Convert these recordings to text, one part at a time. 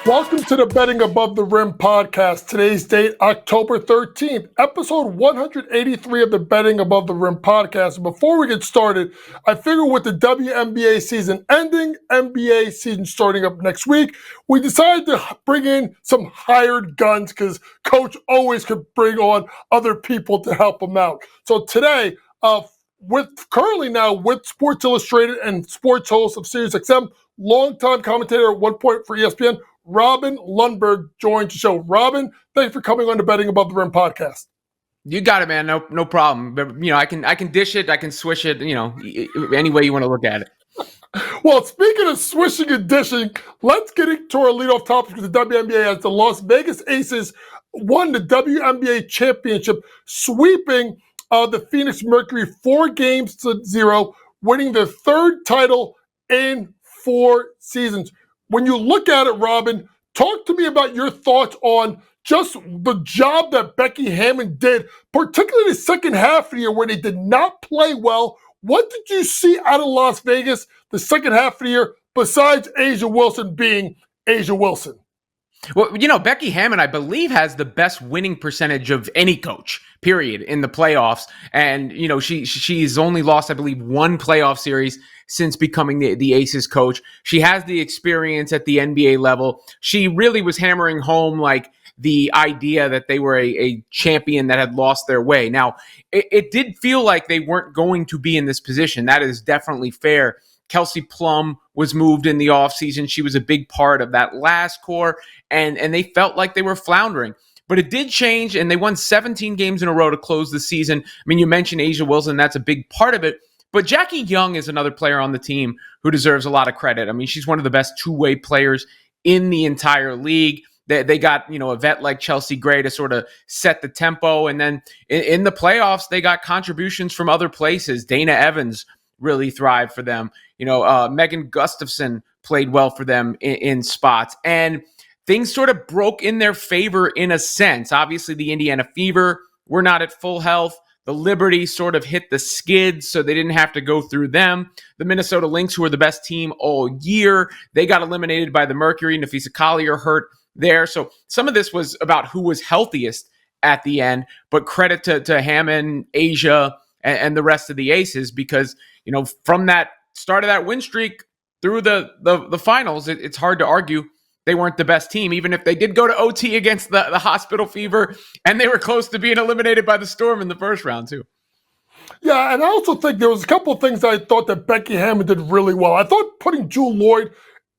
Welcome to the Betting Above the Rim podcast. Today's date, October 13th, episode 183 of the Betting Above the Rim podcast. Before we get started, I figure with the WNBA season ending, NBA season starting up next week, we decided to bring in some hired guns because Coach always could bring on other people to help him out. So today, with Sports Illustrated and sports host of SiriusXM, longtime commentator at one point for ESPN, Robin Lundberg joins the show. Robin, thanks for coming on the Betting Above the Rim podcast. You got it, man. No problem. But, I can dish it. I can swish it, any way you want to look at it. Well, speaking of swishing and dishing, let's get into our leadoff topic of the WNBA as the Las Vegas Aces won the WNBA championship, sweeping the Phoenix Mercury 4-0, winning their third title in 4 seasons. When you look at it, Robin, talk to me about your thoughts on just the job that Becky Hammond did, particularly the second half of the year where they did not play well. What did you see out of Las Vegas the second half of the year besides A'ja Wilson being A'ja Wilson? Well, Becky Hammond, I believe, has the best winning percentage of any coach, period, in the playoffs. And, she's only lost, I believe, one playoff series since becoming the Aces coach. She has the experience at the NBA level. She really was hammering home, the idea that they were a champion that had lost their way. Now, it did feel like they weren't going to be in this position. That is definitely fair. Kelsey Plum was moved in the offseason. She was a big part of that last core, and they felt like they were floundering. But it did change, and they won 17 games in a row to close the season. I mean, you mentioned A'ja Wilson. That's a big part of it. But Jackie Young is another player on the team who deserves a lot of credit. I mean, she's one of the best two-way players in the entire league. They got, a vet like Chelsea Gray to sort of set the tempo. And then in the playoffs, they got contributions from other places. Dana Evans really thrived for them. Megan Gustafson played well for them in spots. And things sort of broke in their favor in a sense. Obviously, the Indiana Fever were not at full health. The Liberty sort of hit the skids, so they didn't have to go through them. The Minnesota Lynx, who were the best team all year, they got eliminated by the Mercury. Nafisa Collier hurt there. So some of this was about who was healthiest at the end, but credit to Hammond, A'ja, and the rest of the Aces, because, from that start of that win streak through the finals, it's hard to argue they weren't the best team, even if they did go to OT against the Hospital Fever, and they were close to being eliminated by the Storm in the first round, too. Yeah, and I also think there was a couple of things I thought that Becky Hammond did really well. I thought putting Jewel Lloyd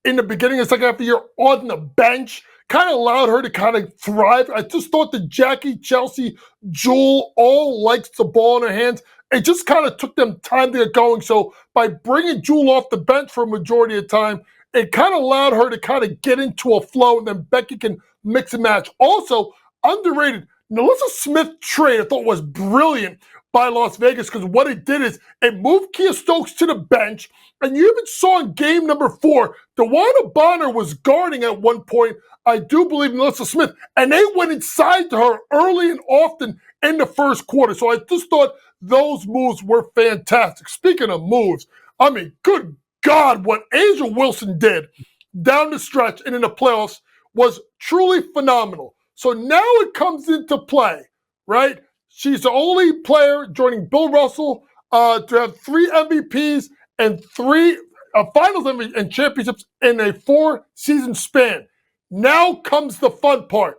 in the beginning of the second half of the year on the bench kind of allowed her to kind of thrive. I just thought that Jackie, Chelsea, Jewel all likes the ball in her hands. It just kind of took them time to get going. So by bringing Jewel off the bench for a majority of the time, it kind of allowed her to kind of get into a flow, and then Becky can mix and match. Also, underrated, Melissa Smith trade I thought was brilliant by Las Vegas, because what it did is it moved Kia Stokes to the bench, and you even saw in game number 4, DeWanna Bonner was guarding at one point, I do believe, Melissa Smith, and they went inside to her early and often in the first quarter. So I just thought those moves were fantastic. Speaking of moves, I mean, good God, what A'ja Wilson did down the stretch and in the playoffs was truly phenomenal. So now it comes into play, right? She's the only player joining Bill Russell to have 3 MVPs and 3 finals and championships in a 4-season span. Now comes the fun part.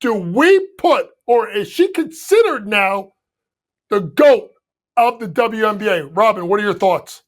Do we put, or is she considered now, the GOAT of the WNBA? Robin, what are your thoughts?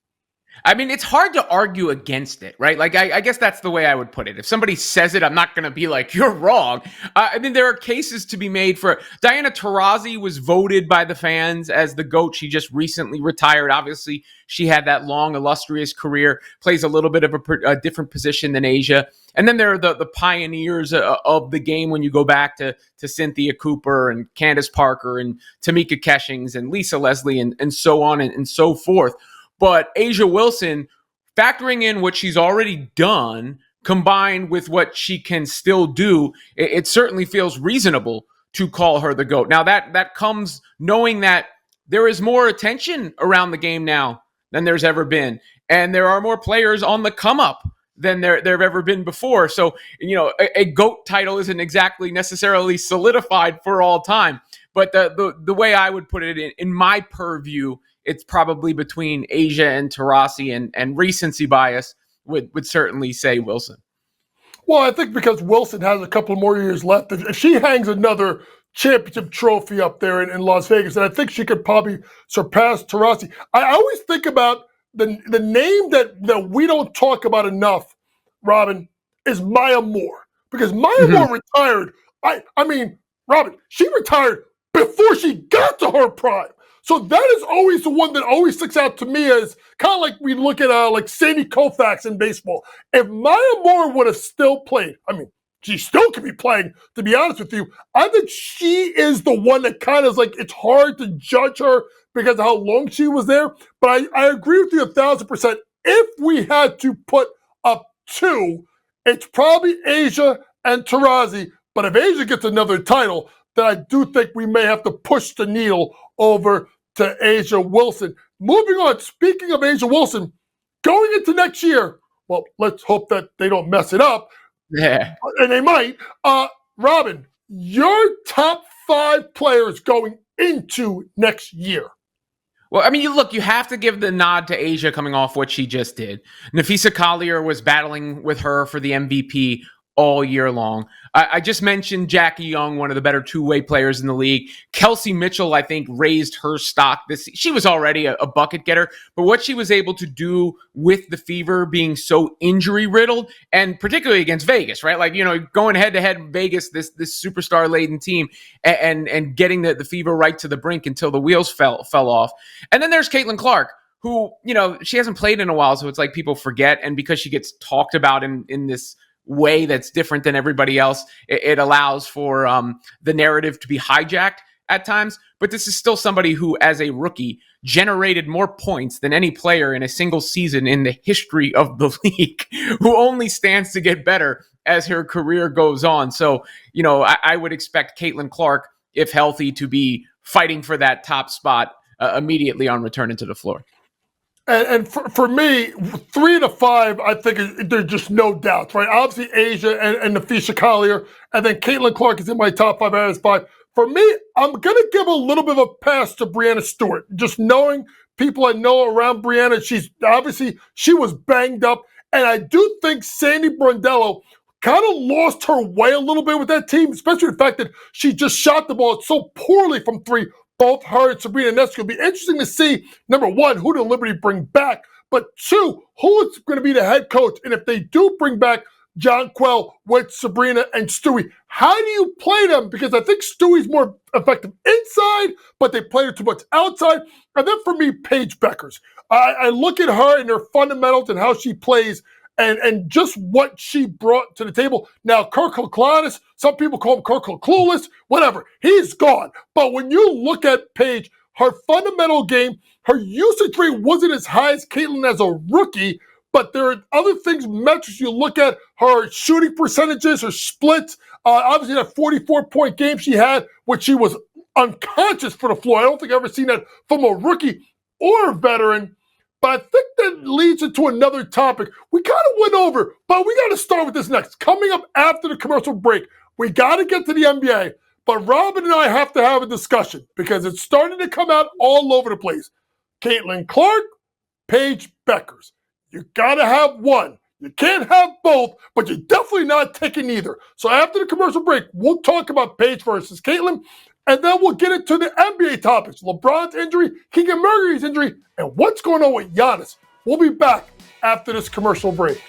I mean, it's hard to argue against it, right? I guess that's the way I would put it. If somebody says it, I'm not going to be like, you're wrong. I mean, there are cases to be made for Diana Taurasi was voted by the fans as the GOAT. She just recently retired. Obviously, she had that long, illustrious career, plays a little bit of a different position than A'ja. And then there are the pioneers of the game when you go back to Cynthia Cooper and Candace Parker and Tamika Catchings and Lisa Leslie and so on and so forth. But A'ja Wilson, factoring in what she's already done, combined with what she can still do, it certainly feels reasonable to call her the GOAT. Now, that comes knowing that there is more attention around the game now than there's ever been. And there are more players on the come up than there have ever been before. So, a GOAT title isn't exactly necessarily solidified for all time. But the way I would put it in my purview, it's probably between Asia and Taurasi, and recency bias would certainly say Wilson. Well, I think because Wilson has a couple more years left, if she hangs another championship trophy up there in Las Vegas, and I think she could probably surpass Taurasi. I always think about the name that we don't talk about enough, Robin, is Maya Moore. Because Maya Moore retired. I mean, Robin, she retired before she got to her prime. So that is always the one that always sticks out to me as kind of like we look at like Sandy Koufax in baseball. If Maya Moore would have still played, I mean, she still could be playing, to be honest with you. I think she is the one that kind of is like, it's hard to judge her because of how long she was there. But I agree with you 1,000%. If we had to put up two, it's probably Asia and Taurasi. But if Asia gets another title, then I do think we may have to push the needle over to Asia Wilson. Moving on, speaking of Asia Wilson, going into next year, well, let's hope that they don't mess it up. Yeah. And they might. Robin, your top 5 players going into next year. Well, I mean, you have to give the nod to Asia coming off what she just did. Nafisa Collier was battling with her for the MVP all year long. I just mentioned Jackie Young, one of the better two-way players in the league. Kelsey Mitchell, I think, raised her stock. She was already a bucket getter, but what she was able to do with the Fever being so injury-riddled, and particularly against Vegas, right? Like, going head-to-head in Vegas, this superstar-laden team, and getting the Fever right to the brink until the wheels fell off. And then there's Caitlin Clark, who, she hasn't played in a while, so it's like people forget, and because she gets talked about in this way that's different than everybody else, it allows for the narrative to be hijacked at times. But this is still somebody who, as a rookie, generated more points than any player in a single season in the history of the league, who only stands to get better as her career goes on. So, I would expect Caitlin Clark, if healthy, to be fighting for that top spot immediately on returning to the floor. And for me, 3 to 5, I think there's just no doubt, right? Obviously, Asia and Nafisa Collier, and then Caitlin Clark is in my top 5 out of 5. For me, I'm going to give a little bit of a pass to Breanna Stewart. Just knowing people I know around Breanna, she was banged up. And I do think Sandy Brondello kind of lost her way a little bit with that team, especially the fact that she just shot the ball so poorly from 3. Both her and Sabrina Ionescu. It'll be interesting to see, number 1, who the Liberty bring back, but 2, who is going to be the head coach. And if they do bring back John Quell with Sabrina and Stewie, how do you play them? Because I think Stewie's more effective inside, but they play her too much outside. And then for me, Paige Bueckers. I look at her and her fundamentals and how she plays, and just what she brought to the table. Now, Kirk Laclanis, some people call him Kirk Clueless, whatever. He's gone. But when you look at Paige, her fundamental game, her usage rate wasn't as high as Caitlin as a rookie, but there are other things, metrics you look at, her shooting percentages, her splits. Obviously, that 44-point game she had, which she was unconscious for the floor. I don't think I've ever seen that from a rookie or a veteran. But I think that leads into another topic. We kind of went over, but we got to start with this next. Coming up after the commercial break, we got to get to the NBA. But Robin and I have to have a discussion because it's starting to come out all over the place. Caitlin Clark, Paige Bueckers. You got to have one. You can't have both, but you're definitely not taking either. So after the commercial break, we'll talk about Paige versus Caitlin. And then we'll get into the NBA topics. LeBron's injury, Keegan Murray's injury, and what's going on with Giannis. We'll be back after this commercial break.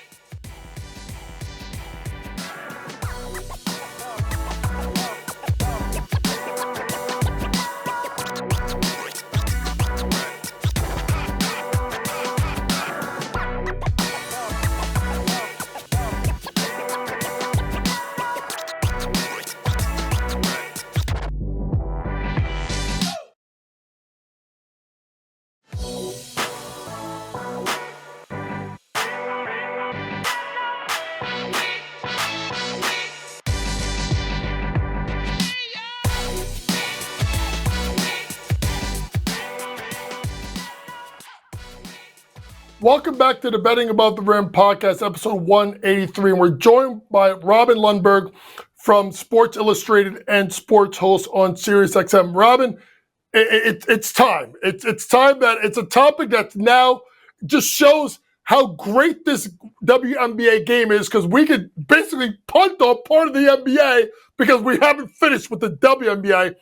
Welcome back to the Betting Above the Rim podcast, episode 183. And we're joined by Robin Lundberg from Sports Illustrated and Sports Host on SiriusXM. Robin, it's time. It's time that it's a topic that now just shows how great this WNBA game is, because we could basically punt on part of the NBA because we haven't finished with the WNBA,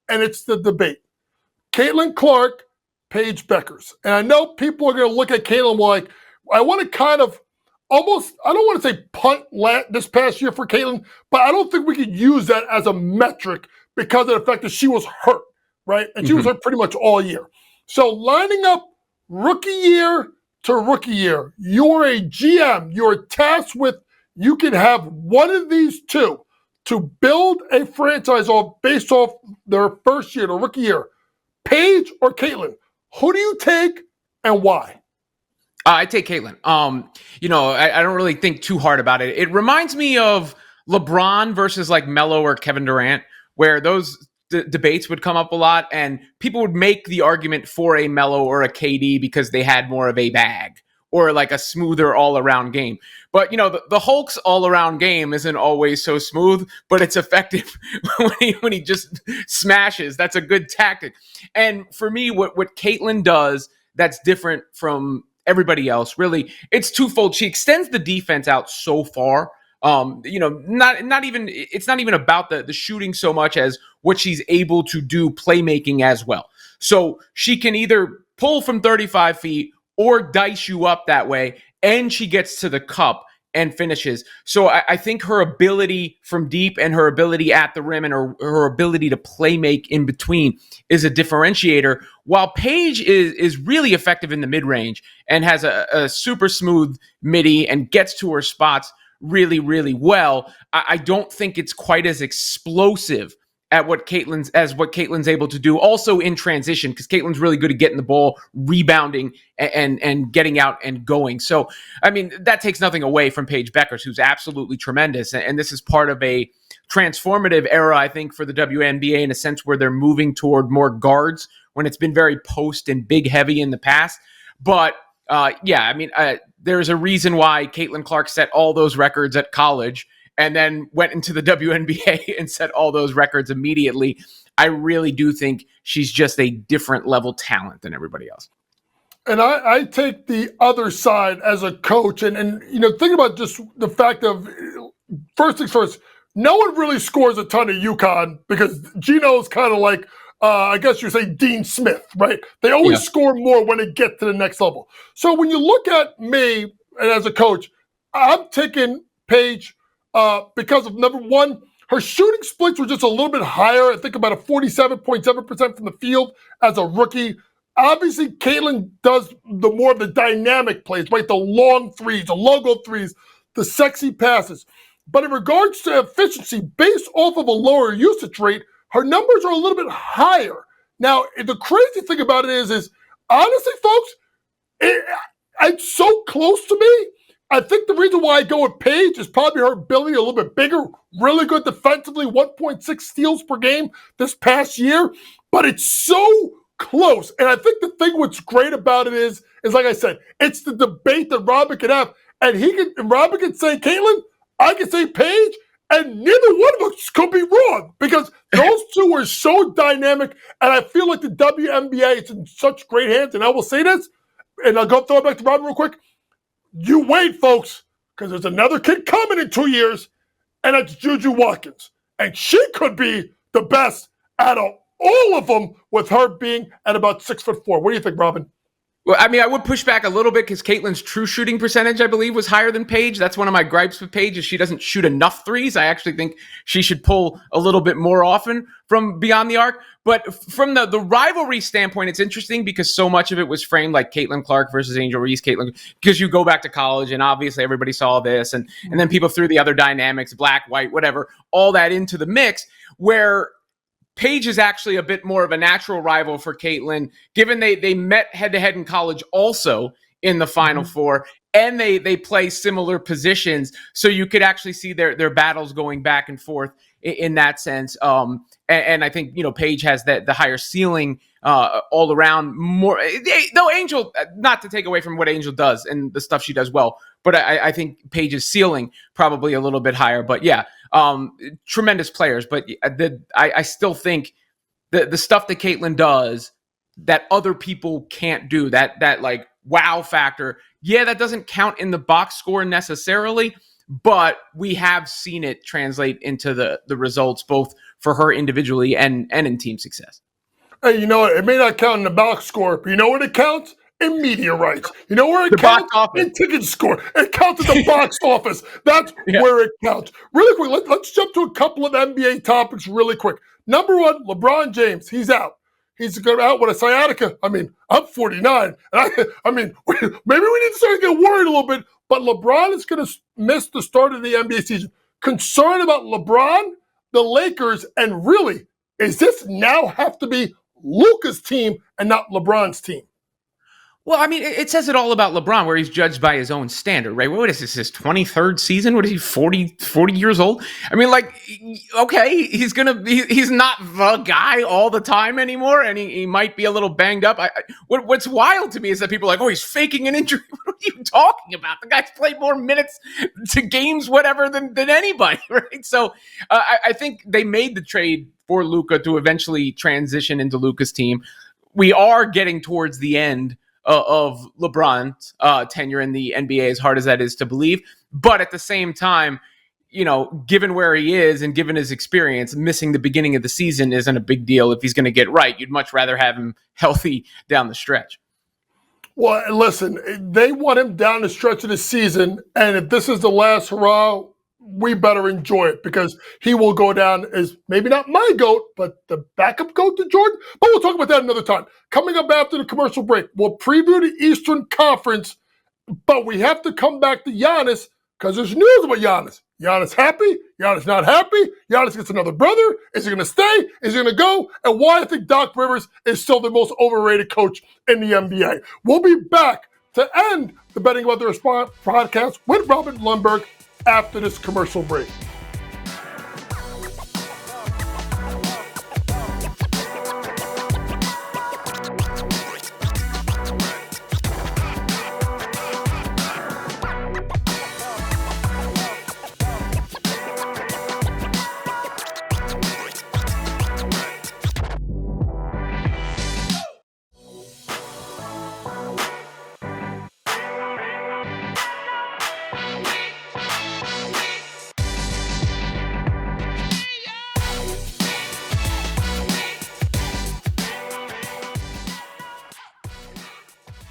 and it's the debate. Caitlin Clark, Paige Bueckers. And I know people are going to look at Caitlin like, I want to kind of almost, I don't want to say punt this past year for Caitlin, but I don't think we could use that as a metric because of the fact that she was hurt, right? And she was hurt pretty much all year. So lining up rookie year to rookie year, you're a GM, you're tasked with, you can have one of these two to build a franchise based off their first year, their rookie year. Paige or Caitlin? Who do you take and why? I take Caitlin. I don't really think too hard about it. It reminds me of LeBron versus like Melo or Kevin Durant, where those debates would come up a lot, and people would make the argument for a Melo or a KD because they had more of a bag or like a smoother all-around game. But, the Hulk's all-around game isn't always so smooth, but it's effective when he just smashes. That's a good tactic. And for me, what Caitlin does that's different from everybody else, really, it's twofold. She extends the defense out so far. It's not even about the shooting so much as what she's able to do playmaking as well. So she can either pull from 35 feet or dice you up that way, and she gets to the cup and finishes. So I think her ability from deep and her ability at the rim and her ability to play make in between is a differentiator, while Paige is really effective in the mid-range and has a super smooth midi and gets to her spots really, really well. I don't think it's quite as explosive at what Caitlin's able to do, also in transition, because Caitlin's really good at getting the ball, rebounding, and getting out and going. So, I mean, that takes nothing away from Paige Bueckers, who's absolutely tremendous. And this is part of a transformative era, I think, for the WNBA, in a sense where they're moving toward more guards when it's been very post and big heavy in the past. But there's a reason why Caitlin Clark set all those records at college and then went into the WNBA and set all those records immediately. I really do think she's just a different level talent than everybody else. And I take the other side as a coach. And think about just the fact of, first things first, no one really scores a ton of UConn because Gino's kind of like, I guess you say Dean Smith, right? They always score more when they get to the next level. So when you look at me and as a coach, I'm taking Paige because of, number one, her shooting splits were just a little bit higher. I think about a 47.7% from the field as a rookie. Obviously, Caitlin does the more of the dynamic plays, right? The long threes, the logo threes, the sexy passes. But in regards to efficiency, based off of a lower usage rate, her numbers are a little bit higher. Now, the crazy thing about it is honestly, folks, it's so close to me. I think the reason why I go with Paige is probably her ability a little bit bigger, really good defensively, 1.6 steals per game this past year. But it's so close. And I think the thing what's great about it is like I said, it's the debate that Robin can have. And Robin can say Caitlin, I can say Paige, and neither one of us could be wrong because those two are so dynamic. And I feel like the WNBA is in such great hands. And I will say this, and I'll throw it back to Robin real quick. You wait, folks, because there's another kid coming in 2 years, and that's Juju Watkins. And she could be the best out of all of them with her being at about 6'4". What do you think, Robin? Well, I mean, I would push back a little bit because Caitlin's true shooting percentage, I believe, was higher than Paige. That's one of my gripes with Paige is she doesn't shoot enough threes. I actually think she should pull a little bit more often from beyond the arc. But from the rivalry standpoint, it's interesting because so much of it was framed like Caitlin Clark versus Angel Reese, because you go back to college and obviously everybody saw this. And then people threw the other dynamics, black, white, whatever, all that into the mix where Paige is actually a bit more of a natural rival for Caitlin, given they met head-to-head in college also in the Final Four, and they play similar positions, so you could actually see their battles going back and forth in that sense. And I think, Paige has the higher ceiling all around more. Though Angel, not to take away from what Angel does and the stuff she does well, but I think Paige's ceiling probably a little bit higher. But yeah, tremendous players. But I still think the stuff that Caitlin does that other people can't do, that like wow factor, yeah, that doesn't count in the box score necessarily, but we have seen it translate into the results both for her individually and in team success. Hey, you know what? It may not count in the box score, but you know what it counts? In media rights. You know where it counts? In ticket score. It counts at the box office. That's where it counts. Really quick, let's jump to a couple of NBA topics really quick. Number one, LeBron James. He's out. He's going out with a sciatica. I mean, I'm 49. And I mean, maybe we need to start to get worried a little bit, but LeBron is going to miss the start of the NBA season. Concerned about LeBron, the Lakers, and really, is this now have to be Luka's team and not LeBron's team? Well, I mean, it says it all about LeBron, where he's judged by his own standard, right? What is this, his 23rd season? What is he, 40 years old? I mean, like, okay, he's not the guy all the time anymore, and he might be a little banged up. What's wild to me is that people are like, oh, he's faking an injury. What are you talking about? The guy's played more minutes to games, whatever, than anybody, right? So I think they made the trade for Luka to eventually transition into Luka's team. We are getting towards the end of LeBron's tenure in the NBA, as hard as that is to believe. But at the same time, given where he is and given his experience, missing the beginning of the season isn't a big deal if he's going to get right. You'd much rather have him healthy down the stretch. Well, listen, they want him down the stretch of the season, and if this is the last hurrah, we better enjoy it because he will go down as maybe not my GOAT, but the backup GOAT to Jordan. But we'll talk about that another time. Coming up after the commercial break, we'll preview the Eastern Conference, but we have to come back to Giannis because there's news about Giannis. Giannis happy? Giannis not happy? Giannis gets another brother? Is he going to stay? Is he going to go? And why I think Doc Rivers is still the most overrated coach in the NBA. We'll be back to end the Betting About the Response podcast with Robin Lundberg after this commercial break.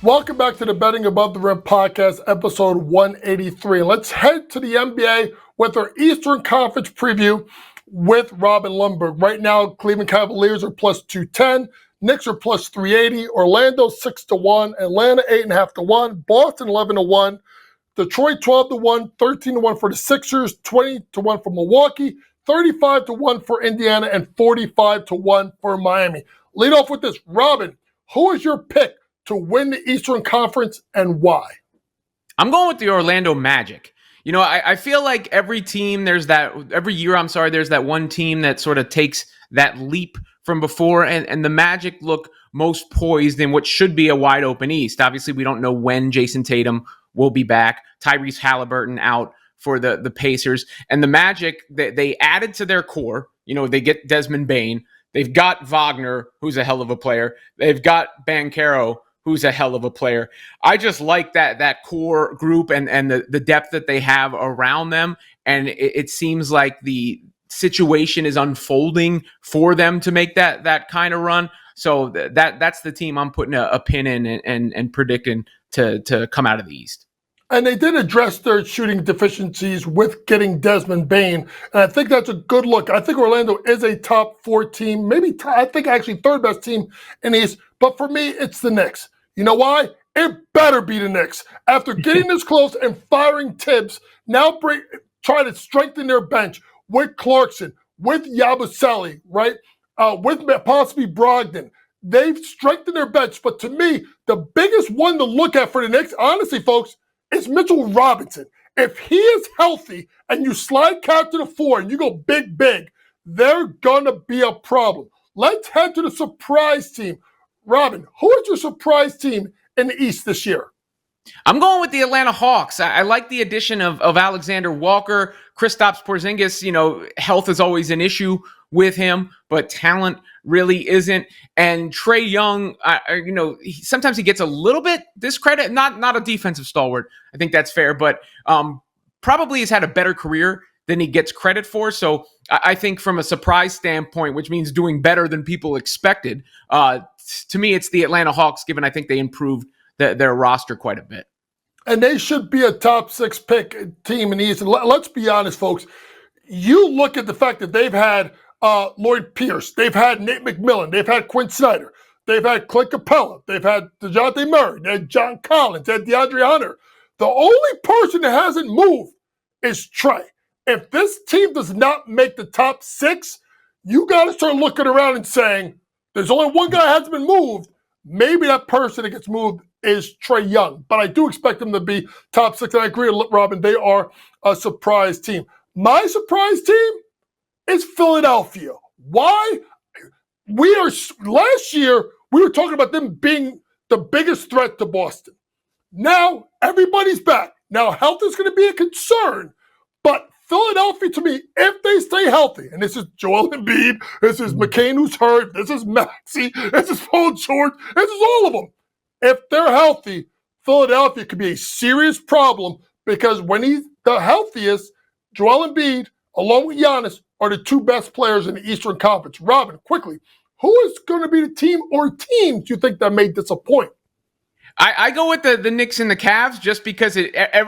Welcome back to the Betting Above the Rim podcast, episode 183. Let's head to the NBA with our Eastern Conference preview with Robin Lundberg. Right now, Cleveland Cavaliers are plus 210, Knicks are plus 380, Orlando 6-1, Atlanta 8.5-1, Boston 11-1, Detroit 12-1, 13-1 for the Sixers, 20-1 for Milwaukee, 35-1 for Indiana, and 45-1 for Miami. Lead off with this, Robin. Who is your pick to win the Eastern Conference and why? I'm going with the Orlando Magic. I feel like every year, there's that one team that sort of takes that leap from before, and the Magic look most poised in what should be a wide open East. Obviously, we don't know when Jason Tatum will be back. Tyrese Halliburton out for the Pacers. And the Magic, they added to their core. They get Desmond Bane. They've got Wagner, who's a hell of a player. They've got Banchero, who's a hell of a player. I just like that core group and the depth that they have around them. And it seems like the situation is unfolding for them to make that kind of run. So that's the team I'm putting a pin in and predicting to come out of the East. And they did address their shooting deficiencies with getting Desmond Bane. And I think that's a good look. I think Orlando is a top 4 team, I think actually third best team in the East. But for me, it's the Knicks. You know why? It better be the Knicks. After getting this close and firing Tibbs, now try to strengthen their bench with Clarkson, with Yabusele, right? With possibly Brogdon. They've strengthened their bench. But to me, the biggest one to look at for the Knicks, honestly, folks, is Mitchell Robinson. If he is healthy and you slide Cat to the 4 and you go big, they're going to be a problem. Let's head to the surprise team. Robin, who is your surprise team in the East this year? I'm going with the Atlanta Hawks. I like the addition of Alexander Walker, Kristaps Porzingis. Health is always an issue with him, but talent really isn't. And Trae Young, sometimes he gets a little bit discredit. Not a defensive stalwart. I think that's fair, but probably has had a better career than he gets credit for. So I think from a surprise standpoint, which means doing better than people expected, to me, it's the Atlanta Hawks, given I think they improved their roster quite a bit. And they should be a top 6 pick team in the East. And let's be honest, folks. You look at the fact that they've had Lloyd Pierce, they've had Nate McMillan, they've had Quinn Snyder, they've had Clint Capella, they've had DeJounte Murray, they had John Collins, they had DeAndre Hunter. The only person that hasn't moved is Trae. If this team does not make the top 6, you got to start looking around and saying, there's only one guy that hasn't been moved. Maybe that person that gets moved is Trae Young. But I do expect them to be top 6. And I agree with Robin, they are a surprise team. My surprise team is Philadelphia. Why? Last year, we were talking about them being the biggest threat to Boston. Now, everybody's back. Now, health is going to be a concern. But Philadelphia, to me, if they stay healthy, and this is Joel Embiid, this is McCain who's hurt, this is Maxey, this is Paul George, this is all of them. If they're healthy, Philadelphia could be a serious problem because when he's the healthiest, Joel Embiid, along with Giannis, are the 2 best players in the Eastern Conference. Robin, quickly, who is going to be the team or teams you think that may disappoint? I go with the Knicks and the Cavs just because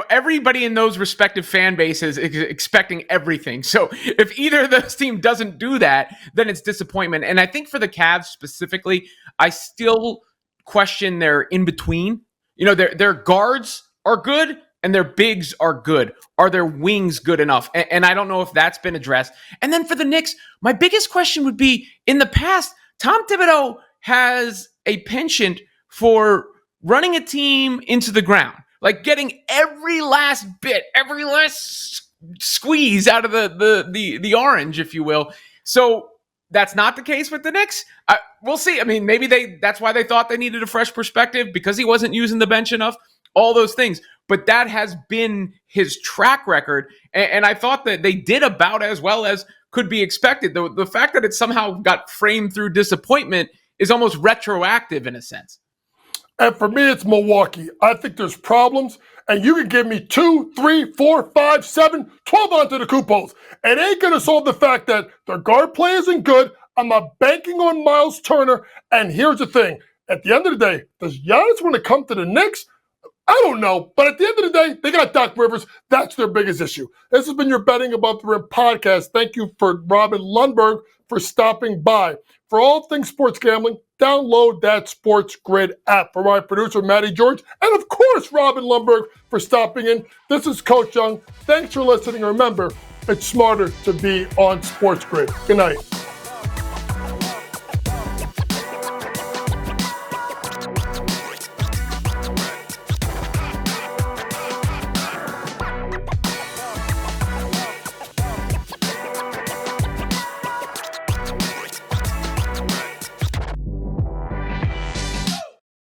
everybody in those respective fan bases is expecting everything. So if either of those teams doesn't do that, then it's disappointment. And I think for the Cavs specifically, I still question their in-between. Their guards are good and their bigs are good. Are their wings good enough? And I don't know if that's been addressed. And then for the Knicks, my biggest question would be, in the past, Tom Thibodeau has a penchant for running a team into the ground, like getting every last bit, every last squeeze out of the orange, if you will. So that's not the case with the Knicks. We'll see. I mean, maybe that's why they thought they needed a fresh perspective because he wasn't using the bench enough, all those things. But that has been his track record. And I thought that they did about as well as could be expected. The fact that it somehow got framed through disappointment is almost retroactive in a sense. And for me, it's Milwaukee. I think there's problems, and you can give me 2, 3, 4, 5, 7, 12 onto the Kupos. It ain't going to solve the fact that their guard play isn't good. I'm not banking on Miles Turner. And here's the thing. At the end of the day, does Giannis want to come to the Knicks? I don't know. But at the end of the day, they got Doc Rivers. That's their biggest issue. This has been your Betting Above the Rim podcast. Thank you for Robin Lundberg for stopping by. For all things sports gambling, download that Sports Grid app. For my producer, Matty George, and of course, Robin Lundberg for stopping in. This is Coach Young. Thanks for listening. Remember, it's smarter to be on Sports Grid. Good night.